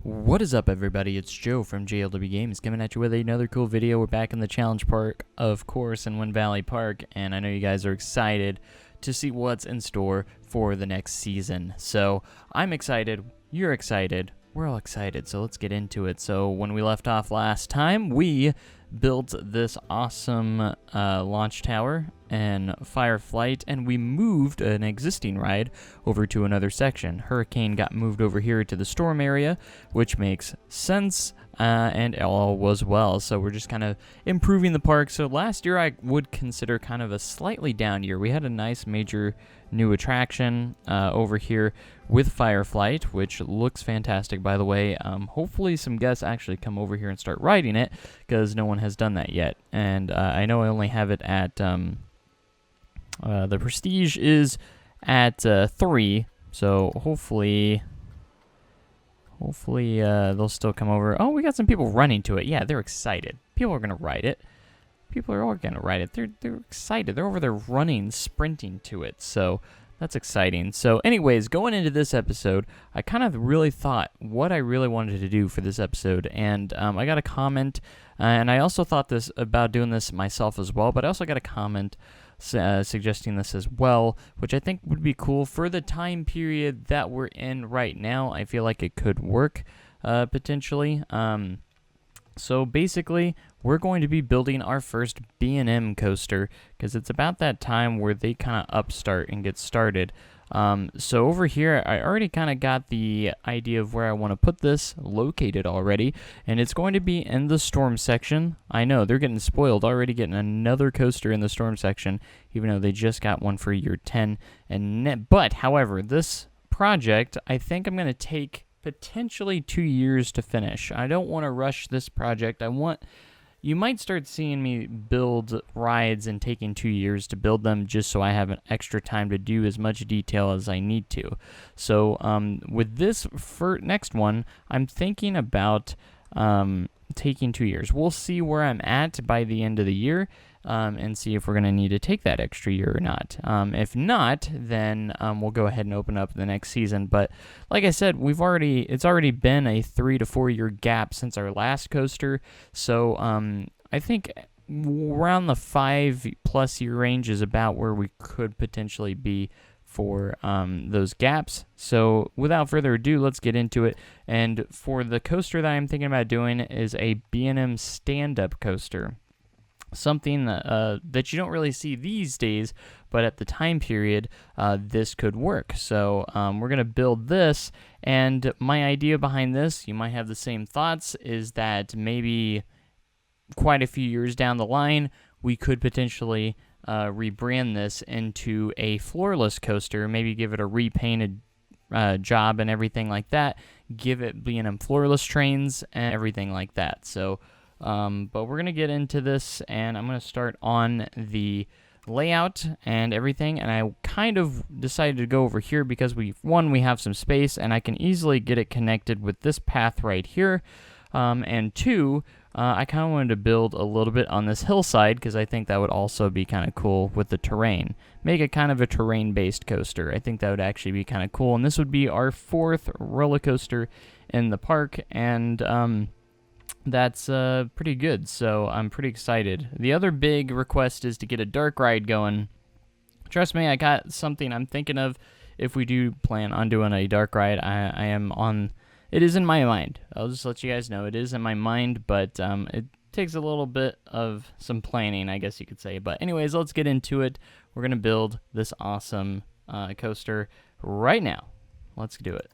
What is up, everybody? It's Joe from JLW Games coming at you with another cool video. We're back in the Challenge Park, of course, in Wind Valley Park, and I know you guys are excited to see what's in store for the next season. So I'm excited, you're excited, we're all excited, so let's get into it. So when we left off last time, we built this awesome launch tower and Fireflight, and we moved an existing ride over to another section. Hurricane got moved over here to the storm area, which makes sense, and all was well. So we're just kind of improving the park. So last year I would consider kind of a slightly down year. We had a nice major new attraction over here with Fireflight, which looks fantastic, by the way. Hopefully some guests actually come over here and start riding it, because no one has done that yet. And I know I only have it at the Prestige is at 3, so hopefully they'll still come over. Oh, we got some people running to it. Yeah, they're excited. People are gonna ride it. People are all gonna ride it. They're excited. They're over there running, sprinting to it. So that's exciting. So anyways, going into this episode, I kind of really thought what I really wanted to do for this episode, and I got a comment, and I also thought this about doing this myself as well, but I also got a comment suggesting this as well, which I think would be cool for the time period that we're in right now. I feel like it could work potentially. So basically, we're going to be building our first B&M coaster, because it's about that time where they kind of upstart and get started. So over here, I already kind of got the idea of where I want to put this located already, and it's going to be in the storm section. I know, they're getting spoiled, already getting another coaster in the storm section, even though they just got one for year 10. But, however, this project, I think I'm going to take potentially 2 years to finish. I don't want to rush this project. You might start seeing me build rides and taking 2 years to build them, just so I have an extra time to do as much detail as I need to. So with this next one, I'm thinking about taking 2 years. We'll see where I'm at by the end of the year, and see if we're going to need to take that extra year or not. If not, then we'll go ahead and open up the next season. But like I said, it's already been a 3 to 4 year gap since our last coaster. So I think around the 5+ year range is about where we could potentially be for those gaps. So without further ado, let's get into it. And for the coaster that I'm thinking about doing is a B&M stand-up coaster. Something that you don't really see these days, but at the time period, this could work. So we're going to build this, and my idea behind this, you might have the same thoughts, is that maybe quite a few years down the line, we could potentially rebrand this into a floorless coaster, maybe give it a repainted job and everything like that, give it B&M floorless trains and everything like that. So but we're going to get into this, and I'm going to start on the layout and everything, and I kind of decided to go over here because we have some space, and I can easily get it connected with this path right here, and 2, I kind of wanted to build a little bit on this hillside, because I think that would also be kind of cool with the terrain. Make it kind of a terrain-based coaster. I think that would actually be kind of cool, and this would be our 4th roller coaster in the park, and that's pretty good, so I'm pretty excited. The other big request is to get a dark ride going. Trust me, I got something I'm thinking of. If we do plan on doing a dark ride, I am on. It is in my mind. I'll just let you guys know it is in my mind, but it takes a little bit of some planning, I guess you could say. But anyways, let's get into it. We're gonna build this awesome coaster right now. Let's do it.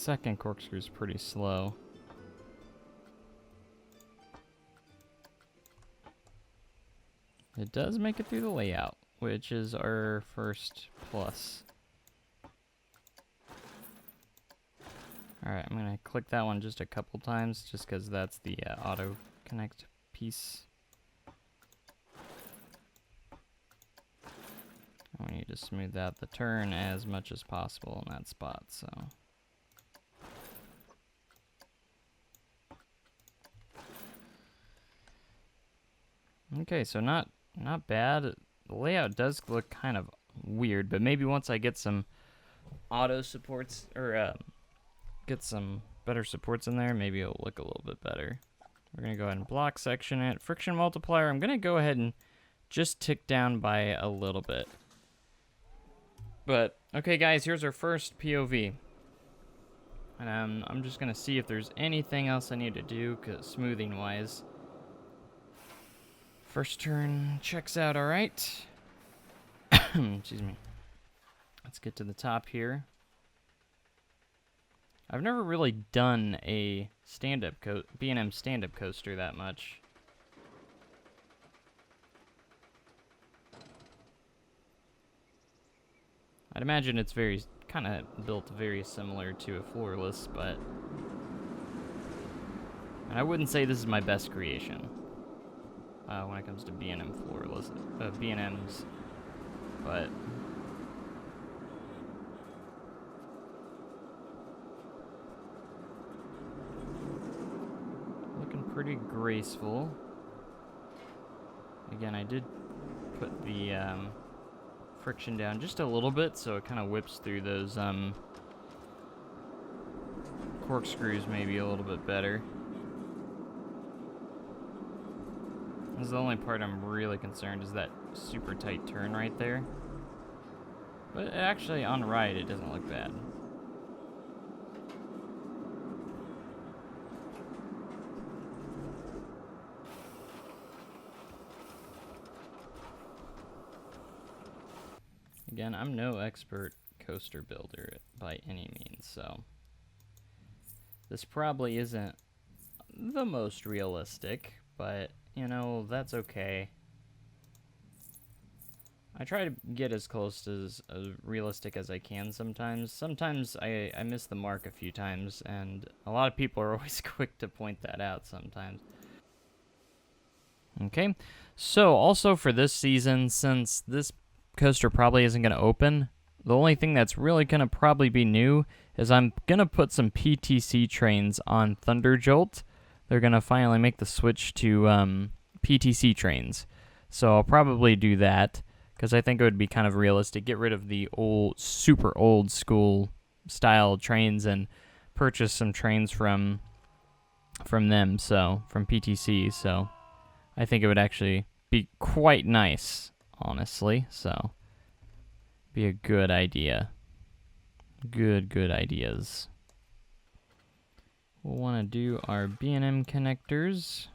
second corkscrew is pretty slow. It does make it through the layout, which is our first plus. Alright, I'm going to click that one just a couple times, just because that's the auto connect piece. We need to smooth out the turn as much as possible in that spot, so. Okay, so not bad. The layout does look kind of weird, but maybe once I get some auto supports, or get some better supports in there, maybe it'll look a little bit better. We're going to go ahead and block section it. Friction multiplier, I'm going to go ahead and just tick down by a little bit. But, okay guys, here's our first POV. And I'm just going to see if there's anything else I need to do, cause smoothing-wise. First turn checks out alright. Excuse me. Let's get to the top here. I've never really done a stand-up B&M stand-up coaster that much. I'd imagine it's very kind of built very similar to a floorless, but and I wouldn't say this is my best creation when it comes to B&M floorless B&Ms, but pretty graceful. Again, I did put the friction down just a little bit, so it kind of whips through those corkscrews maybe a little bit better. This is the only part I'm really concerned is that super tight turn right there. But actually, on ride, it doesn't look bad. Again, I'm no expert coaster builder by any means, so this probably isn't the most realistic, but, you know, that's okay. I try to get as close to as realistic as I can sometimes. Sometimes I miss the mark a few times, and a lot of people are always quick to point that out sometimes. Okay, so also for this season, since this coaster probably isn't going to open, the only thing that's really going to probably be new is I'm going to put some PTC trains on Thunderjolt. They're going to finally make the switch to PTC trains. So I'll probably do that because I think it would be kind of realistic. Get rid of the old, super old school style trains and purchase some trains from them, so from PTC. So I think it would actually be quite nice, honestly, so be a good idea. Good ideas. We'll want to do our B&M connectors.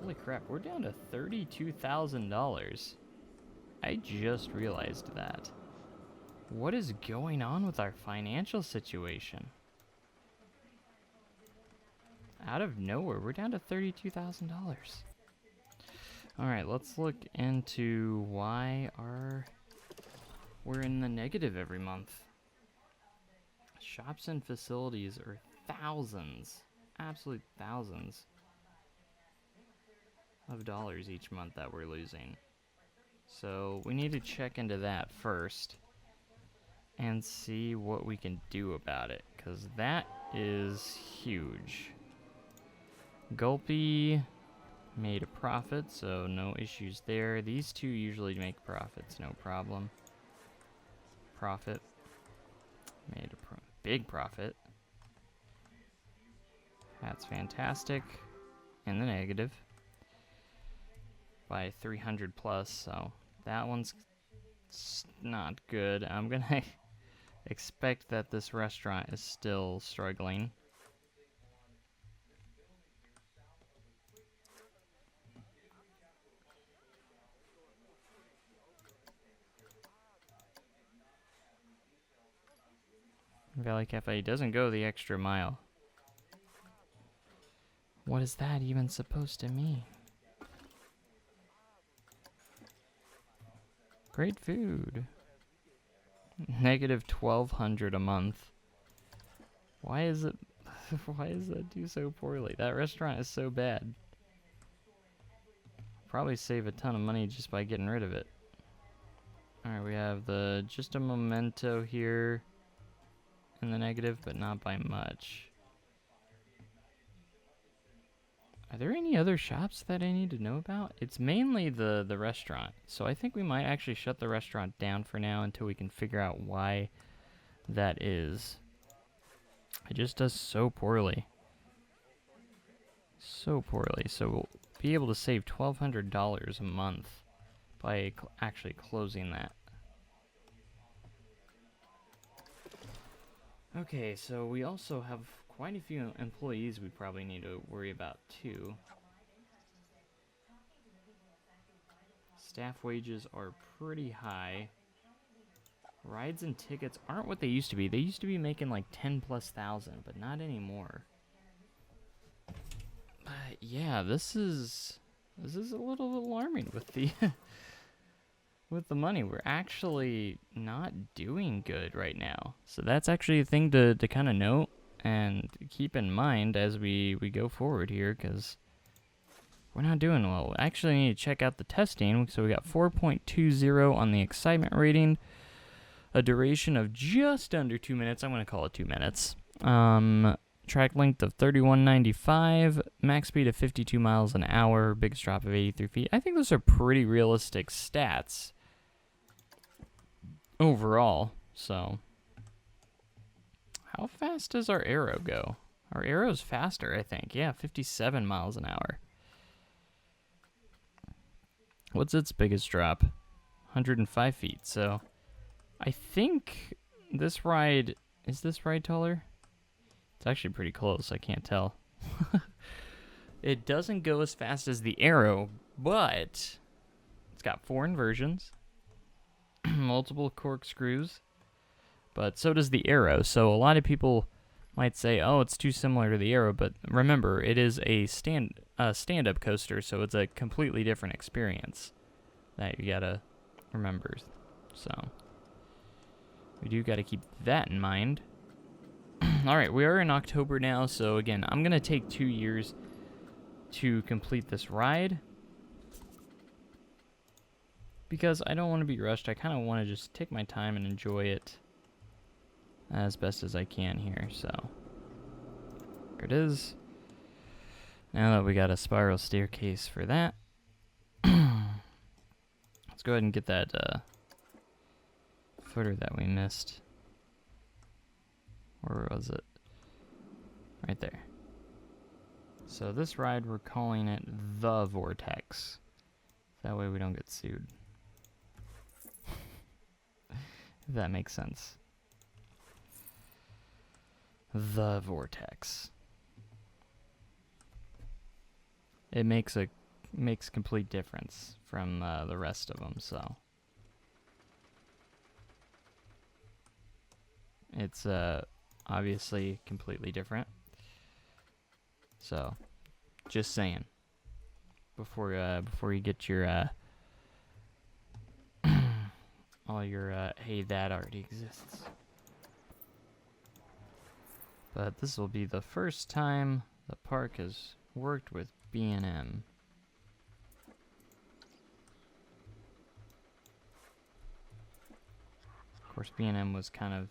Holy crap, we're down to $32,000. I just realized that. What is going on with our financial situation? Out of nowhere, we're down to $32,000. All right, let's look into why we're in the negative every month. Shops and facilities are thousands, absolute thousands of dollars each month that we're losing. So we need to check into that first and see what we can do about it, because that is huge. Gulpy made a profit, so no issues there. These two usually make profits, no problem. Profit. Made a big profit. That's fantastic. In the negative. By 300 plus, so that one's not good. I'm gonna expect that this restaurant is still struggling. Valley Cafe doesn't go the extra mile. What is that even supposed to mean? Great food. Negative 1,200 a month. Why is it? Why does that do so poorly? That restaurant is so bad. Probably save a ton of money just by getting rid of it. Alright, we have the just a memento here in the negative, but not by much. Are there any other shops that I need to know about? It's mainly the restaurant. So I think we might actually shut the restaurant down for now until we can figure out why that is. It just does so poorly. So poorly. So we'll be able to save $1,200 a month by actually closing that. Okay, so we also have quite a few employees we probably need to worry about too. Staff wages are pretty high. Rides and tickets aren't what they used to be. They used to be making like 10,000+, but not anymore. But yeah, this is a little alarming with the with the money. We're actually not doing good right now. So that's actually a thing to kind of note and keep in mind as we go forward here, because we're not doing well. We actually need to check out the testing. So we got 4.20 on the excitement rating, a duration of just under 2 minutes. I'm going to call it 2 minutes. Track length of 3195, max speed of 52 miles an hour, biggest drop of 83 feet. I think those are pretty realistic stats overall. So how fast does our arrow go? Our arrow's faster, I think. Yeah, 57 miles an hour. What's its biggest drop? 105 feet. So I think this ride, is this ride taller? It's actually pretty close. I can't tell. It doesn't go as fast as the arrow, but it's got 4 inversions, multiple corkscrews, but so does the arrow. So a lot of people might say, oh, it's too similar to the arrow, but remember, it is a stand-up coaster, so it's a completely different experience that you gotta remember. So we do gotta keep that in mind. All right, we are in October now, so again, I'm gonna take 2 years to complete this ride because I don't want to be rushed. I kind of want to just take my time and enjoy it as best as I can here. So there it is. Now that we got a spiral staircase for that, let's go ahead and get that footer that we missed. Where was it? Right there. So this ride, we're calling it the Vortex. That way we don't get sued. If that makes sense. The Vortex. It makes a makes complete difference from the rest of them. So it's obviously completely different. So just saying, before you get your all your hey, that already exists. But this will be the first time the park has worked with B&M. Of course, B&M was kind of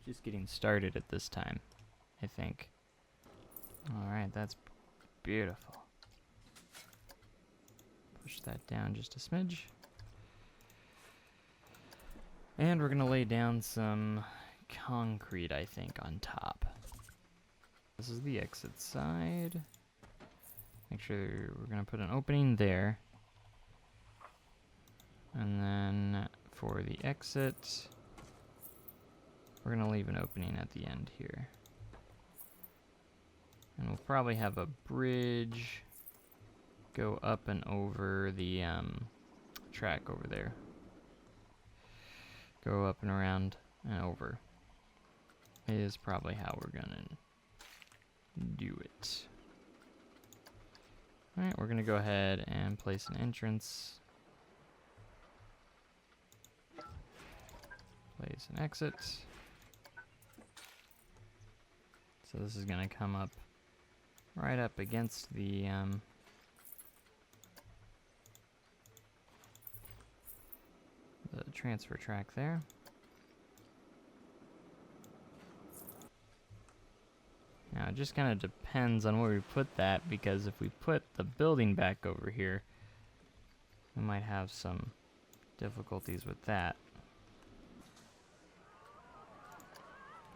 just getting started at this time, I think. Alright, that's beautiful. Push that down just a smidge. And we're going to lay down some concrete, I think, on top. This is the exit side. Make sure we're going to put an opening there. And then for the exit, we're going to leave an opening at the end here. And we'll probably have a bridge go up and over the track over there. Go up and around and over. Is probably how we're gonna do it. Alright, we're gonna go ahead and place an entrance. Place an exit. So this is gonna come up right up against the transfer track there. Now it just kind of depends on where we put that, because if we put the building back over here, we might have some difficulties with that.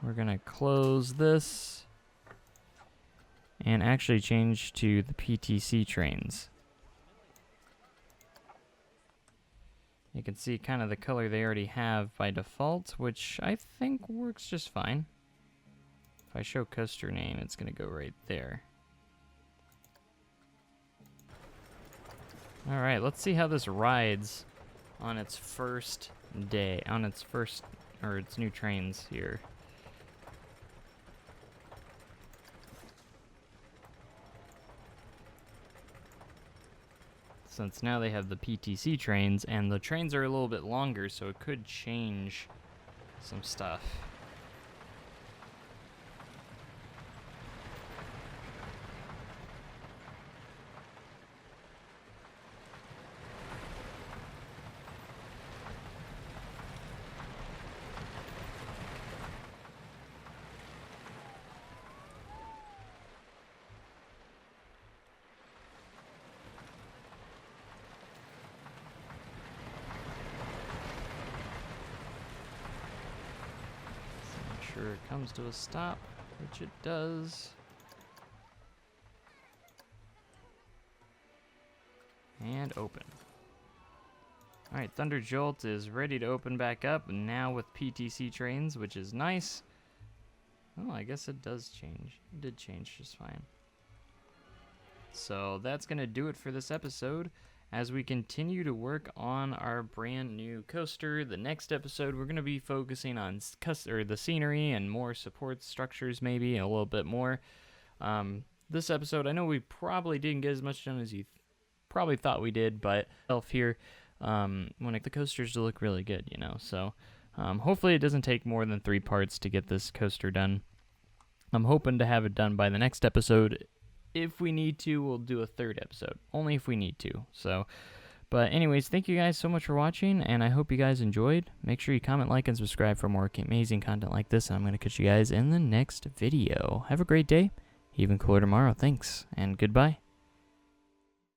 We're gonna close this and actually change to the PTC trains. You can see kind of the color they already have by default, which I think works just fine. If I show coaster name, it's going to go right there. Alright, let's see how this rides on its first day, on its first, or its new trains here. Since now they have the PTC trains, and the trains are a little bit longer, so it could change some stuff. Sure it comes to a stop, which it does. And open. Alright, Thunder Jolt is ready to open back up, now with PTC trains, which is nice. Oh, I guess it does change. It did change just fine. So that's going to do it for this episode. As we continue to work on our brand new coaster, the next episode we're going to be focusing on the scenery and more support structures, maybe, and a little bit more. This episode, I know we probably didn't get as much done as you probably thought we did, but here, the coasters to look really good, you know. So hopefully it doesn't take more than 3 parts to get this coaster done. I'm hoping to have it done by the next episode. If we need to, we'll do a 3rd episode. Only if we need to. So, but anyways, thank you guys so much for watching, and I hope you guys enjoyed. Make sure you comment, like, and subscribe for more amazing content like this, and I'm going to catch you guys in the next video. Have a great day. Even cooler tomorrow. Thanks, and goodbye.